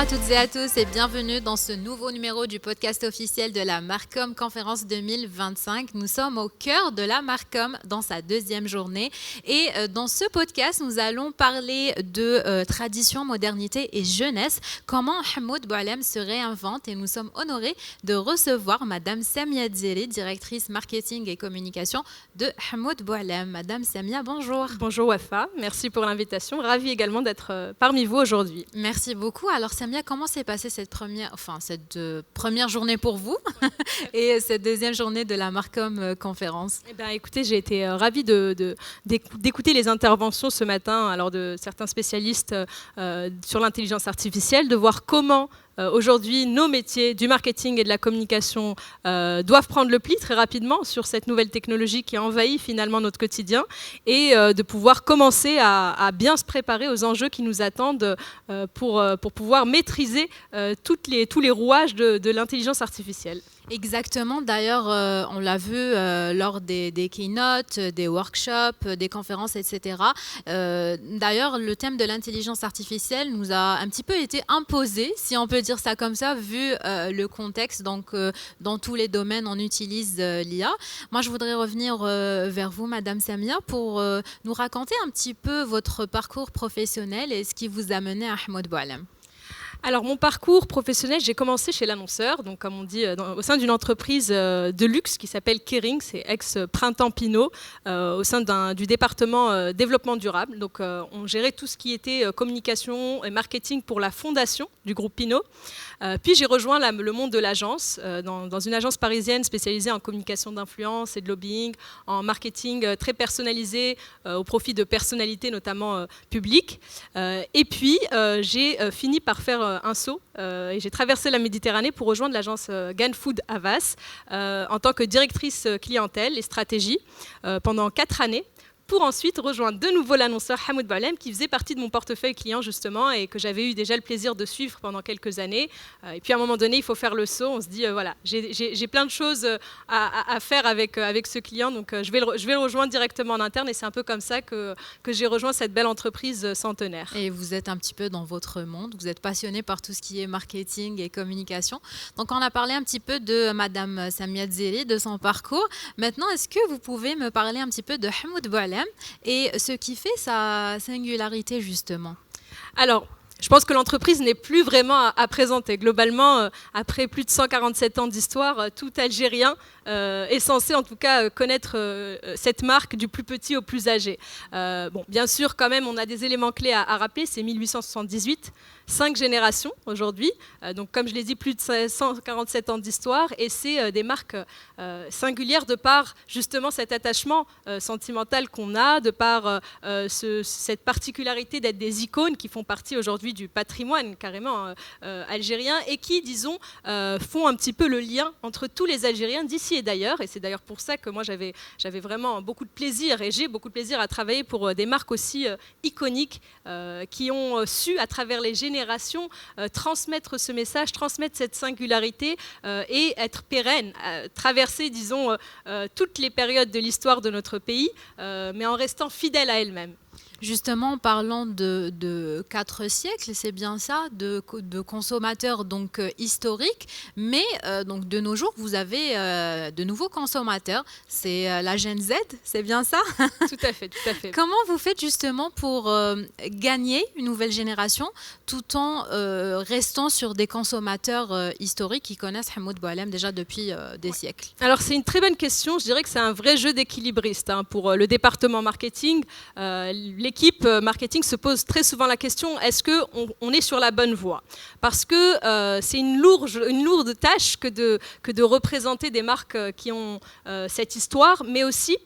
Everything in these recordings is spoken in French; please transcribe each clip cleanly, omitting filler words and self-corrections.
à toutes et à tous et bienvenue dans ce nouveau numéro du podcast officiel de la Marcom Conférence 2025. Nous sommes au cœur de la Marcom dans sa deuxième journée et dans ce podcast, nous allons parler de tradition, modernité et jeunesse, comment Hamoud Boualem se réinvente et nous sommes honorés de recevoir Madame Samia Dzeri, directrice marketing et communication de Hamoud Boualem. Madame Samia, bonjour. Bonjour Wafa, merci pour l'invitation. Ravie également d'être parmi vous aujourd'hui. Merci beaucoup. Alors Samia, comment s'est passée cette première journée pour vous et cette deuxième journée de la Marcom conférence? Écoutez, j'ai été ravie d'écouter les interventions ce matin alors de certains spécialistes sur l'intelligence artificielle, de voir comment aujourd'hui, nos métiers du marketing et de la communication doivent prendre le pli très rapidement sur cette nouvelle technologie qui envahit finalement notre quotidien et de pouvoir commencer à bien se préparer aux enjeux qui nous attendent pour pouvoir maîtriser tous les rouages de l'intelligence artificielle. Exactement. D'ailleurs, on l'a vu lors des keynotes, des workshops, des conférences, etc. D'ailleurs, le thème de l'intelligence artificielle nous a un petit peu été imposé, si on peut dire ça comme ça, vu le contexte. Donc, dans tous les domaines, on utilise l'IA. Moi, je voudrais revenir vers vous, Madame Samia, pour nous raconter un petit peu votre parcours professionnel et ce qui vous a mené à Hamoud Boualem. Alors, mon parcours professionnel, j'ai commencé chez l'annonceur, donc comme on dit, au sein d'une entreprise de luxe qui s'appelle Kering, c'est ex-Printemps Pinot, au sein du département développement durable. Donc, on gérait tout ce qui était communication et marketing pour la fondation du groupe Pinot. Puis, j'ai rejoint le monde de l'agence, dans une agence parisienne spécialisée en communication d'influence et de lobbying, en marketing très personnalisé, au profit de personnalités notamment publiques. Et puis, j'ai fini par faire un saut et j'ai traversé la Méditerranée pour rejoindre l'agence Gan Food Havas en tant que directrice clientèle et stratégie pendant 4 années, pour ensuite rejoindre de nouveau l'annonceur Hamoud Boualem qui faisait partie de mon portefeuille client justement et que j'avais eu déjà le plaisir de suivre pendant quelques années. Et puis à un moment donné, il faut faire le saut. On se dit, voilà, j'ai plein de choses à faire avec ce client, donc je vais le rejoindre directement en interne et c'est un peu comme ça que j'ai rejoint cette belle entreprise centenaire. Et vous êtes un petit peu dans votre monde, vous êtes passionné par tout ce qui est marketing et communication. Donc on a parlé un petit peu de Madame Samia Dzeri, de son parcours. Maintenant, est-ce que vous pouvez me parler un petit peu de Hamoud Boualem et ce qui fait sa singularité justement? Alors, je pense que l'entreprise n'est plus vraiment à présenter. Globalement, après plus de 147 ans d'histoire, tout Algérien est censé en tout cas connaître cette marque du plus petit au plus âgé. Bon, bien sûr, quand même, on a des éléments clés à rappeler. C'est 1878, 5 générations aujourd'hui. Donc, comme je l'ai dit, plus de 147 ans d'histoire. Et c'est des marques singulières de par justement cet attachement sentimental qu'on a, de par cette particularité d'être des icônes qui font partie aujourd'hui du patrimoine carrément algérien et qui, disons, font un petit peu le lien entre tous les Algériens d'ici et d'ailleurs. Et c'est d'ailleurs pour ça que moi j'avais vraiment beaucoup de plaisir et j'ai beaucoup de plaisir à travailler pour des marques aussi iconiques qui ont su à travers les générations transmettre ce message, transmettre cette singularité et être pérennes, traverser, disons, toutes les périodes de l'histoire de notre pays, mais en restant fidèles à elles-mêmes. Justement, parlant de 4 siècles, c'est bien ça, de consommateurs donc historiques, mais donc de nos jours, vous avez de nouveaux consommateurs. C'est la Gen Z, c'est bien ça? Tout à fait, tout à fait. Comment vous faites justement pour gagner une nouvelle génération tout en restant sur des consommateurs historiques qui connaissent Hamoud Boualem déjà depuis des siècles? Alors, c'est une très bonne question. Je dirais que c'est un vrai jeu d'équilibriste pour le département marketing. L'équipe marketing se pose très souvent la question, est-ce qu'on est sur la bonne voie? Parce que c'est une lourde tâche que de représenter des marques qui ont cette histoire, mais aussi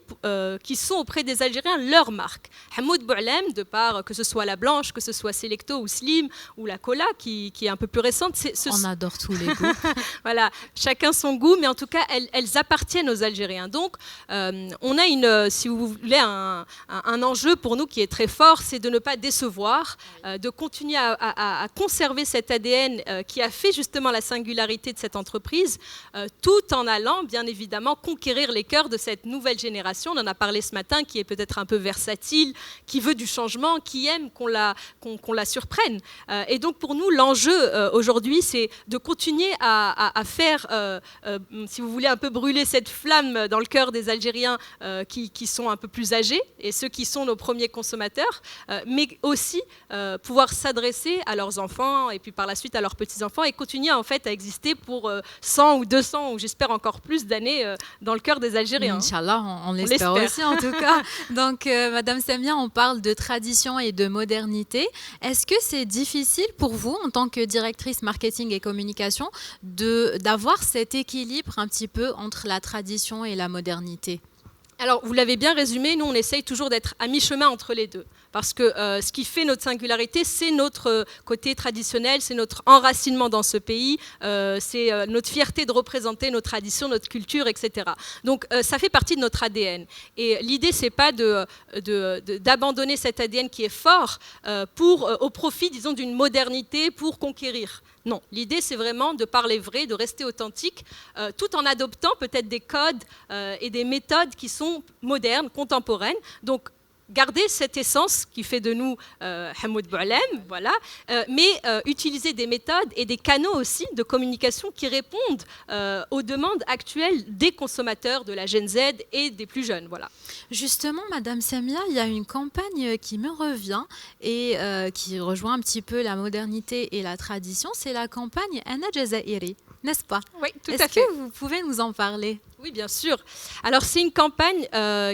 qui sont auprès des Algériens leur marque. Hamoud Boualem, de part que ce soit la Blanche, que ce soit Selecto ou Slim, ou la Cola, qui est un peu plus récente. On adore tous les goûts. Voilà, chacun son goût, mais en tout cas, elles appartiennent aux Algériens. Donc, on a si vous voulez, un enjeu pour nous qui est très fort, c'est de ne pas décevoir, de continuer à conserver cet ADN qui a fait justement la singularité de cette entreprise, tout en allant, bien évidemment, conquérir les cœurs de cette nouvelle génération. On en a parlé ce matin, qui est peut-être un peu versatile, qui veut du changement, qui aime qu'on la surprenne. Et donc, pour nous, l'enjeu aujourd'hui, c'est de continuer à faire, si vous voulez, un peu brûler cette flamme dans le cœur des Algériens qui sont un peu plus âgés et ceux qui sont nos premiers consommateurs, mais aussi pouvoir s'adresser à leurs enfants et puis par la suite à leurs petits-enfants et continuer en fait à exister pour 100 ou 200 ou j'espère encore plus d'années dans le cœur des Algériens. Inch'Allah, on l'espère aussi en tout cas. Donc Madame Samia, on parle de tradition et de modernité. Est-ce que c'est difficile pour vous en tant que directrice marketing et communication d'avoir cet équilibre un petit peu entre la tradition et la modernité? Alors, vous l'avez bien résumé, nous, on essaye toujours d'être à mi-chemin entre les deux. Parce que ce qui fait notre singularité, c'est notre côté traditionnel, c'est notre enracinement dans ce pays, c'est notre fierté de représenter nos traditions, notre culture, etc. Donc, ça fait partie de notre ADN. Et l'idée, c'est pas d'abandonner cet ADN qui est fort au profit, disons, d'une modernité pour conquérir. Non, l'idée, c'est vraiment de parler vrai, de rester authentique, tout en adoptant peut-être des codes et des méthodes qui sont modernes, contemporaines. Donc, garder cette essence qui fait de nous Hamoud Boualem, voilà, mais utiliser des méthodes et des canaux aussi de communication qui répondent aux demandes actuelles des consommateurs, de la Gen Z et des plus jeunes. Voilà. Justement, Madame Samia, il y a une campagne qui me revient et qui rejoint un petit peu la modernité et la tradition, c'est la campagne Ana Jazairi, n'est-ce pas? Oui, tout à fait. Est-ce que vous pouvez nous en parler? Oui, bien sûr. Alors, c'est une campagne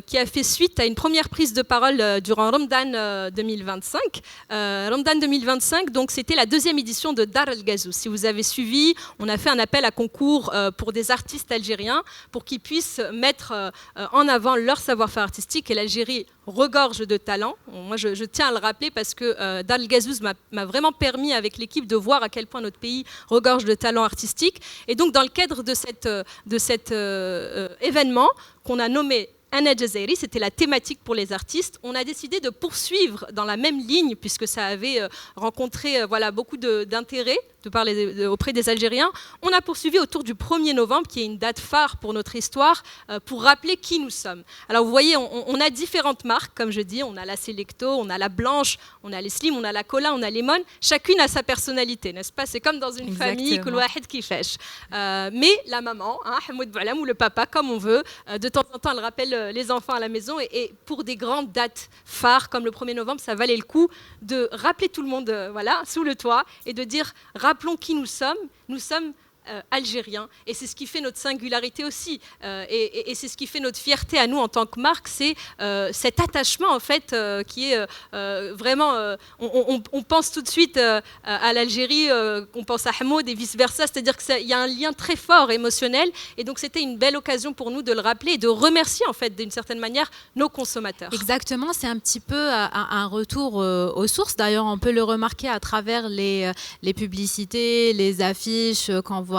qui a fait suite à une première prise de parole durant Ramadan 2025. Ramadan 2025, donc, c'était la deuxième édition de Dar El Gazou. Si vous avez suivi, on a fait un appel à concours pour des artistes algériens pour qu'ils puissent mettre en avant leur savoir-faire artistique. Et l'Algérie regorge de talents. Moi, je tiens à le rappeler parce que Dar El Gazou m'a vraiment permis, avec l'équipe, de voir à quel point notre pays regorge de talents artistiques. Et donc, dans le cadre de cet événement qu'on a nommé Ana Jazairi, c'était la thématique pour les artistes. On a décidé de poursuivre dans la même ligne puisque ça avait rencontré beaucoup d'intérêt auprès des Algériens. On a poursuivi autour du 1er novembre, qui est une date phare pour notre histoire, pour rappeler qui nous sommes. Alors vous voyez, on a différentes marques, comme je dis. On a la Selecto, on a la Blanche, on a les Slim, on a la Cola, on a Lemon. Chacune a sa personnalité, n'est-ce pas? C'est comme dans une famille, que l'ouahid qui fêche. Mais la maman, Hamoud Boualem, ou le papa, comme on veut, de temps en temps, elle rappelle les enfants à la maison. Et pour des grandes dates phares, comme le 1er novembre, ça valait le coup de rappeler tout le monde sous le toit et de dire rappelons qui nous sommes. Nous sommes algériens et c'est ce qui fait notre singularité aussi et c'est ce qui fait notre fierté à nous en tant que marque, c'est cet attachement en fait qui est vraiment on pense tout de suite à l'Algérie, on pense à Hamoud et vice versa, c'est-à-dire qu'il y a un lien très fort émotionnel et donc c'était une belle occasion pour nous de le rappeler et de remercier en fait d'une certaine manière nos consommateurs. Exactement, c'est un petit peu un retour aux sources. D'ailleurs, on peut le remarquer à travers les publicités, les affiches qu'on voit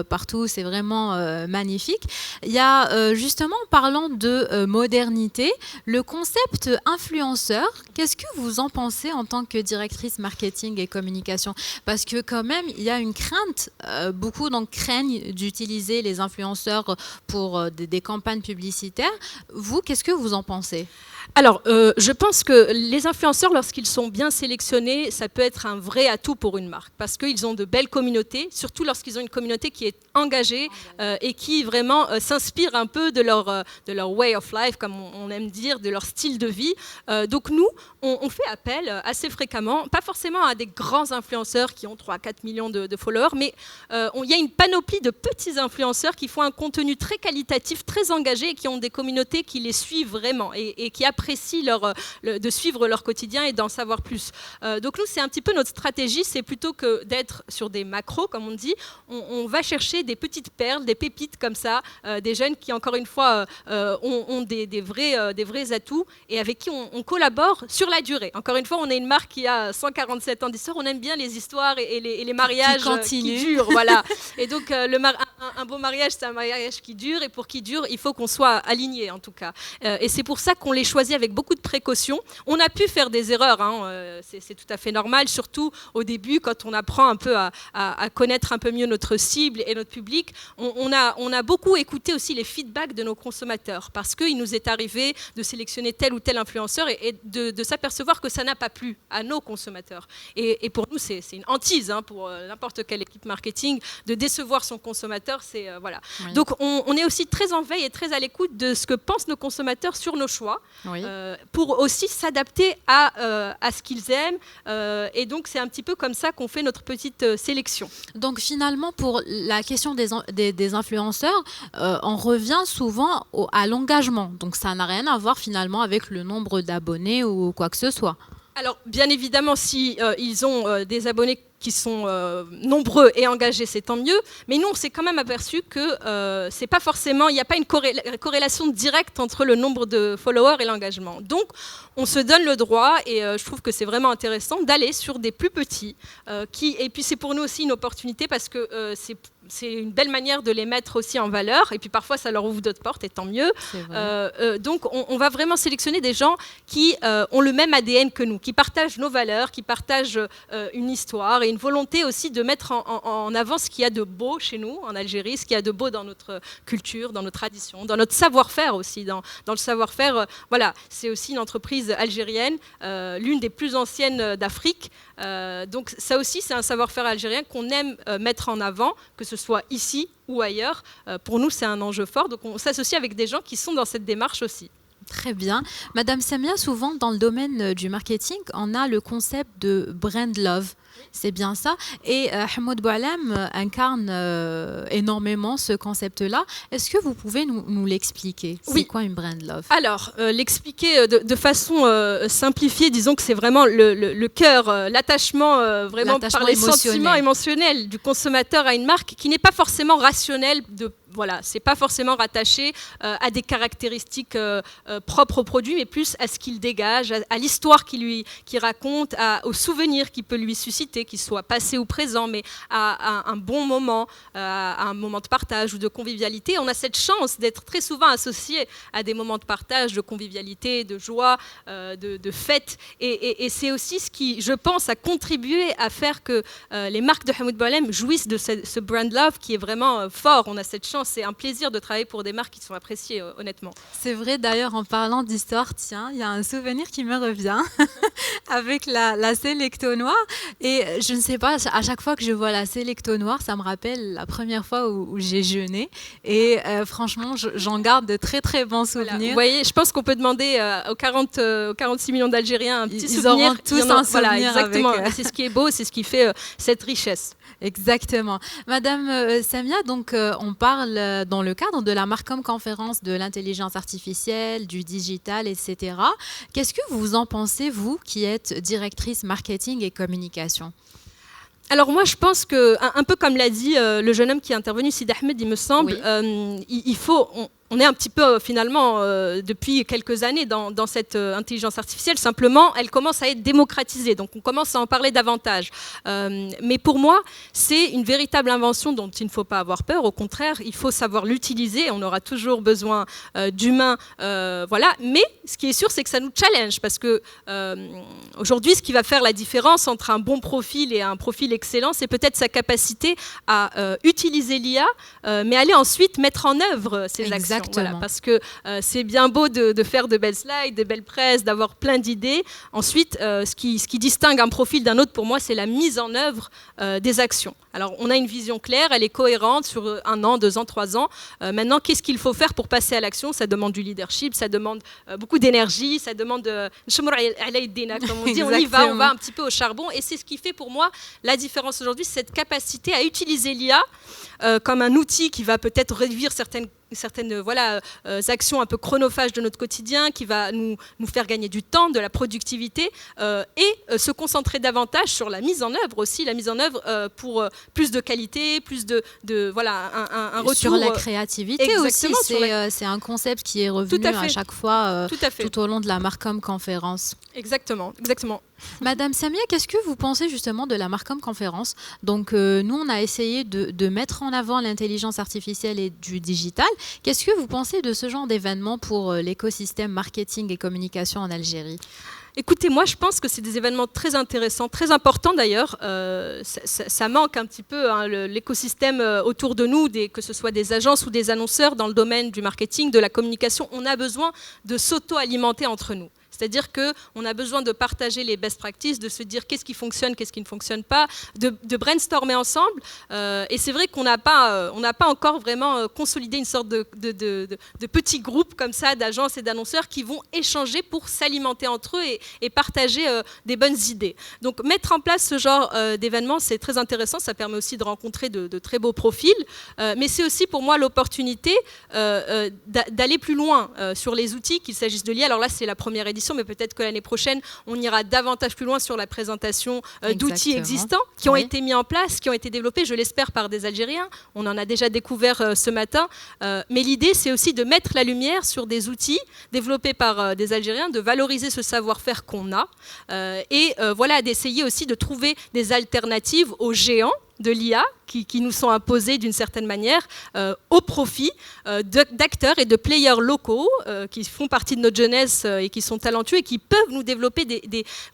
partout, c'est vraiment magnifique. Il y a justement, parlant de modernité, le concept influenceur, qu'est-ce que vous en pensez en tant que directrice marketing et communication? Parce que quand même, il y a une crainte, beaucoup donc craignent d'utiliser les influenceurs pour des campagnes publicitaires. Vous, qu'est-ce que vous en pensez? Alors, je pense que les influenceurs, lorsqu'ils sont bien sélectionnés, ça peut être un vrai atout pour une marque parce qu'ils ont de belles communautés, surtout lorsqu'ils ont une communauté qui est engagée et qui vraiment s'inspire un peu de leur way of life, comme on aime dire, de leur style de vie. Donc nous, on fait appel assez fréquemment, pas forcément à des grands influenceurs qui ont 3-4 millions de followers, mais il y a une panoplie de petits influenceurs qui font un contenu très qualitatif, très engagé et qui ont des communautés qui les suivent vraiment et qui apprécient de suivre leur quotidien et d'en savoir plus. Donc nous, c'est un petit peu notre stratégie, c'est plutôt que d'être sur des macros, comme on dit, on va chercher des petites perles, des pépites comme ça, des jeunes qui, encore une fois, ont des vrais atouts et avec qui on collabore sur la durée. Encore une fois, on est une marque qui a 147 ans d'histoire, on aime bien les histoires et les mariages qui durent. Voilà. Et donc, un un bon mariage, c'est un mariage qui dure, et pour qu'il dure, il faut qu'on soit aligné en tout cas. Et c'est pour ça qu'on les choisit avec beaucoup de précaution. On a pu faire des erreurs, hein, c'est tout à fait normal, surtout au début quand on apprend un peu à connaître un peu mieux notre cible et notre public. On a beaucoup écouté aussi les feedbacks de nos consommateurs, parce qu'il nous est arrivé de sélectionner tel ou tel influenceur et de s'apercevoir que ça n'a pas plu à nos consommateurs. Et pour nous, c'est une hantise, hein, pour n'importe quelle équipe marketing, de décevoir son consommateur. Voilà. Oui. Donc on est aussi très en veille et très à l'écoute de ce que pensent nos consommateurs sur nos choix, oui. Pour aussi s'adapter à ce qu'ils aiment. Et donc c'est un petit peu comme ça qu'on fait notre petite sélection. Donc finalement, pour la question des influenceurs, on revient souvent à l'engagement. Donc ça n'a rien à voir finalement avec le nombre d'abonnés ou quoi que ce soit. Alors bien évidemment, si ils ont des abonnés qui sont nombreux et engagés, c'est tant mieux. Mais nous, on s'est quand même aperçu que c'est pas forcément, il n'y a pas une corrélation directe entre le nombre de followers et l'engagement. Donc, on se donne le droit, et je trouve que c'est vraiment intéressant d'aller sur des plus petits. Et puis, c'est pour nous aussi une opportunité parce que c'est une belle manière de les mettre aussi en valeur. Et puis, parfois, ça leur ouvre d'autres portes, et tant mieux. Donc, on va vraiment sélectionner des gens qui ont le même ADN que nous, qui partagent nos valeurs, qui partagent une histoire et une volonté aussi de mettre en avant ce qu'il y a de beau chez nous, en Algérie, ce qu'il y a de beau dans notre culture, dans nos traditions, dans notre savoir-faire aussi. Dans le savoir-faire, voilà, c'est aussi une entreprise algérienne, l'une des plus anciennes d'Afrique. Donc ça aussi, c'est un savoir-faire algérien qu'on aime mettre en avant, que ce soit ici ou ailleurs. Pour nous, c'est un enjeu fort. Donc on s'associe avec des gens qui sont dans cette démarche aussi. Très bien. Madame Samia, souvent dans le domaine du marketing, on a le concept de brand love. C'est bien ça. Et Hamoud Boualem incarne énormément ce concept-là. Est-ce que vous pouvez nous l'expliquer? Oui. C'est quoi une brand love? Alors, l'expliquer de façon simplifiée, disons que c'est vraiment le cœur, l'attachement vraiment par les sentiments émotionnels du consommateur à une marque qui n'est pas forcément rationnel voilà, c'est pas forcément rattaché à des caractéristiques propres au produit, mais plus à ce qu'il dégage, à l'histoire qu'il raconte, aux souvenirs qu'il peut lui susciter, qu'il soit passé ou présent, mais à un bon moment, à un moment de partage ou de convivialité. On a cette chance d'être très souvent associé à des moments de partage, de convivialité, de joie, de fête. Et c'est aussi ce qui, je pense, a contribué à faire que les marques de Hamoud Boualem jouissent de ce brand love qui est vraiment fort. On a cette chance. C'est un plaisir de travailler pour des marques qui sont appréciées, honnêtement. C'est vrai, d'ailleurs, en parlant d'histoire, tiens, il y a un souvenir qui me revient avec la Selecto Noire. Et je ne sais pas, à chaque fois que je vois la Selecto Noire, ça me rappelle la première fois où j'ai jeûné. Et franchement, j'en garde de très, très bons souvenirs. Voilà. Vous voyez, je pense qu'on peut demander aux 46 millions d'Algériens un petit souvenir. Ils auront tous un souvenir. Voilà, exactement. C'est ce qui est beau, c'est ce qui fait cette richesse. Exactement. Madame Samia, donc on parle dans le cadre de la Marcom conférence de l'intelligence artificielle, du digital, etc. Qu'est-ce que vous en pensez, vous, qui êtes directrice marketing et communication? Alors moi, je pense que, un peu comme l'a dit le jeune homme qui est intervenu, Sid Ahmed, il me semble, oui. Il faut... On est un petit peu, finalement, depuis quelques années dans cette intelligence artificielle. Simplement, elle commence à être démocratisée. Donc, on commence à en parler davantage. Mais pour moi, c'est une véritable invention dont il ne faut pas avoir peur. Au contraire, il faut savoir l'utiliser. On aura toujours besoin d'humains. Voilà. Mais ce qui est sûr, c'est que ça nous challenge. Parce que aujourd'hui, ce qui va faire la différence entre un bon profil et un profil excellent, c'est peut-être sa capacité à utiliser l'IA, mais aller ensuite mettre en œuvre ces actions. Voilà, parce que c'est bien beau de faire de belles slides, de belles presses, d'avoir plein d'idées. Ensuite, ce qui distingue un profil d'un autre, pour moi, c'est la mise en œuvre des actions. Alors, on a une vision claire, elle est cohérente sur 1 an, 2 ans, 3 ans. Maintenant, qu'est-ce qu'il faut faire pour passer à l'action? Ça demande du leadership, ça demande beaucoup d'énergie, ça demande comme on dit, on va un petit peu au charbon. Et c'est ce qui fait pour moi la différence aujourd'hui, c'est cette capacité à utiliser l'IA comme un outil qui va peut-être réduire certaines actions un peu chronophages de notre quotidien, qui va nous faire gagner du temps, de la productivité, et se concentrer davantage sur la mise en œuvre aussi, la mise en œuvre pour plus de qualité, plus un retour. Sur la créativité aussi, c'est un concept qui est revenu à chaque fois tout au long de la Marcom conférence. Exactement. Madame Samia, qu'est-ce que vous pensez justement de la Marcom Conférence? Donc, nous, on a essayé de mettre en avant l'intelligence artificielle et du digital. Qu'est-ce que vous pensez de ce genre d'événement pour l'écosystème marketing et communication en Algérie? Écoutez, moi je pense que c'est des événements très intéressants, très importants d'ailleurs. Ça manque un petit peu, hein, l'écosystème autour de nous, que ce soit des agences ou des annonceurs dans le domaine du marketing, de la communication. On a besoin de s'auto-alimenter entre nous. C'est-à-dire qu'on a besoin de partager les best practices, de se dire qu'est-ce qui fonctionne, qu'est-ce qui ne fonctionne pas, de brainstormer ensemble. Et c'est vrai qu'on n'a pas encore vraiment consolidé une sorte de petits groupes comme ça d'agences et d'annonceurs qui vont échanger pour s'alimenter entre eux et partager des bonnes idées. Donc mettre en place ce genre d'événement, c'est très intéressant. Ça permet aussi de rencontrer de très beaux profils. Mais c'est aussi pour moi l'opportunité d'aller plus loin sur les outils, qu'il s'agisse de l'IA. Alors là, c'est la première édition, mais peut-être que l'année prochaine, on ira davantage plus loin sur la présentation d'outils existants qui ont été mis en place, qui ont été développés, je l'espère, par des Algériens. On en a déjà découvert ce matin. Mais l'idée, c'est aussi de mettre la lumière sur des outils développés par des Algériens, de valoriser ce savoir-faire qu'on a et voilà, d'essayer aussi de trouver des alternatives aux géants de l'IA qui nous sont imposés d'une certaine manière au profit d'acteurs et de players locaux qui font partie de notre jeunesse et qui sont talentueux et qui peuvent nous développer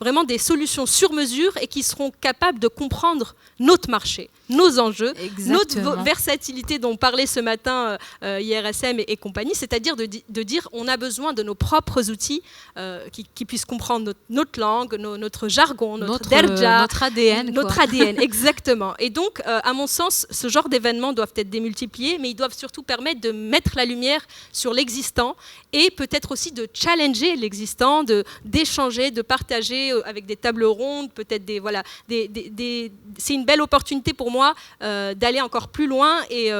vraiment des solutions sur mesure et qui seront capables de comprendre notre marché, nos enjeux, notre versatilité dont parlait ce matin IRSM et compagnie, c'est-à-dire de dire on a besoin de nos propres outils qui puissent comprendre notre langue, notre jargon, notre derja, notre ADN. Notre ADN, exactement. Et donc, à mon sens, ce genre d'événements doivent être démultipliés, mais ils doivent surtout permettre de mettre la lumière sur l'existant et peut-être aussi de challenger l'existant, d'échanger, de partager avec des tables rondes, peut-être c'est une belle opportunité pour moi d'aller encore plus loin et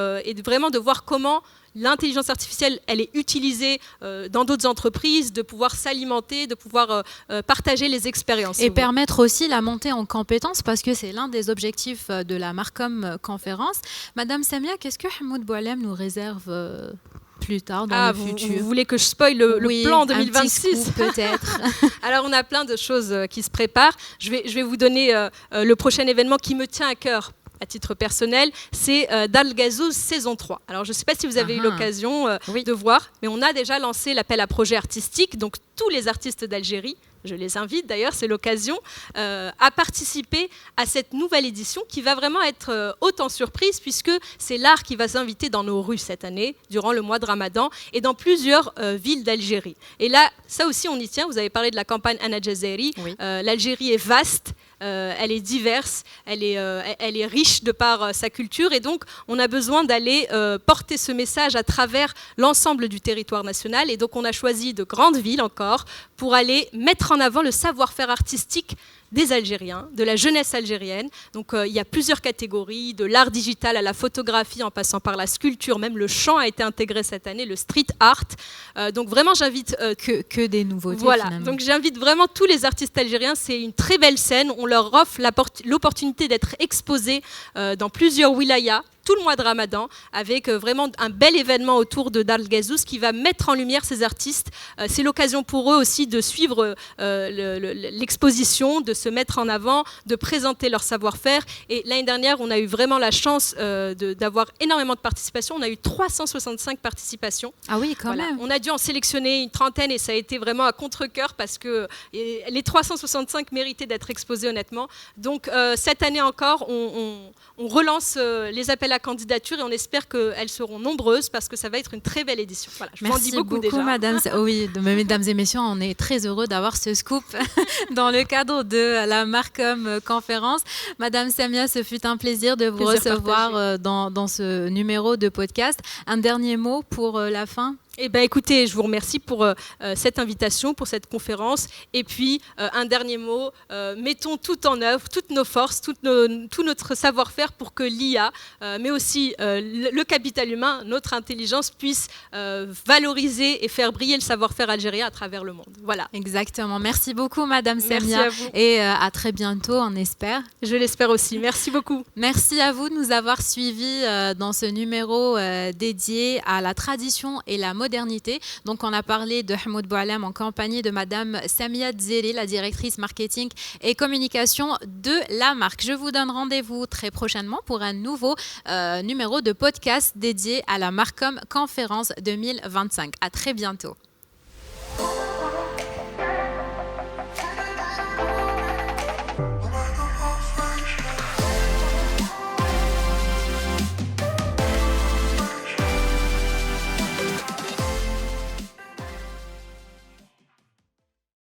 vraiment de voir comment l'intelligence artificielle, elle est utilisée dans d'autres entreprises, de pouvoir s'alimenter, de pouvoir partager les expériences. Et permettre aussi la montée en compétences, parce que c'est l'un des objectifs de la Marcom Conférence. Madame Samia, qu'est-ce que Hamoud Boualem nous réserve plus tard dans le futur? Vous voulez que je spoil le plan 2026 peut-être. Alors on a plein de choses qui se préparent. Je vais vous donner le prochain événement qui me tient à cœur à titre personnel, c'est Dar el Gazouz saison 3. Alors je ne sais pas si vous avez eu l'occasion de voir, mais on a déjà lancé l'appel à projets artistiques, donc tous les artistes d'Algérie, je les invite d'ailleurs, c'est l'occasion, à participer à cette nouvelle édition qui va vraiment être haute en surprise puisque c'est l'art qui va s'inviter dans nos rues cette année, durant le mois de Ramadan, et dans plusieurs villes d'Algérie. Et là, ça aussi on y tient, vous avez parlé de la campagne Anna Jazairi, l'Algérie est vaste, elle est diverse, elle est riche de par sa culture et donc on a besoin d'aller porter ce message à travers l'ensemble du territoire national et donc on a choisi de grandes villes encore pour aller mettre en avant le savoir-faire artistique des Algériens, de la jeunesse algérienne. Donc il y a plusieurs catégories, de l'art digital à la photographie en passant par la sculpture, même le chant a été intégré cette année, le street art. Donc vraiment j'invite... que des nouveautés voilà, finalement. Donc j'invite vraiment tous les artistes algériens, c'est une très belle scène, on leur offre l'opportunité d'être exposés dans plusieurs wilayas, tout le mois de Ramadan, avec vraiment un bel événement autour de Dar el Gazouz qui va mettre en lumière ces artistes. C'est l'occasion pour eux aussi de suivre l'exposition, de se mettre en avant, de présenter leur savoir-faire. Et l'année dernière, on a eu vraiment la chance d'avoir énormément de participation. On a eu 365 participations. Ah oui, quand même. On a dû en sélectionner une trentaine et ça a été vraiment à contre-cœur parce que les 365 méritaient d'être exposés honnêtement. Donc cette année encore, on relance les appels à candidature et on espère qu'elles seront nombreuses parce que ça va être une très belle édition. Voilà, je vous en dis beaucoup déjà. Madame. Oui, mesdames et messieurs, on est très heureux d'avoir ce scoop dans le cadre de la Marcom Conférence. Madame Samia, ce fut un plaisir de vous recevoir dans ce numéro de podcast. Un dernier mot pour la fin? Eh bien, écoutez, je vous remercie pour cette invitation, pour cette conférence. Et puis, un dernier mot, mettons tout en œuvre, toutes nos forces, tout notre savoir-faire pour que l'IA, mais aussi le capital humain, notre intelligence, puisse valoriser et faire briller le savoir-faire algérien à travers le monde. Voilà. Exactement. Merci beaucoup, Madame Samia. Merci à vous. Et à très bientôt, on espère. Je l'espère aussi. Merci beaucoup. Merci à vous de nous avoir suivis dans ce numéro dédié à la tradition et la modernité. Donc, on a parlé de Hamoud Boualem en compagnie de Madame Samia Dzeri, la directrice marketing et communication de la marque. Je vous donne rendez-vous très prochainement pour un nouveau numéro de podcast dédié à la Marcom Conférence 2025. À très bientôt.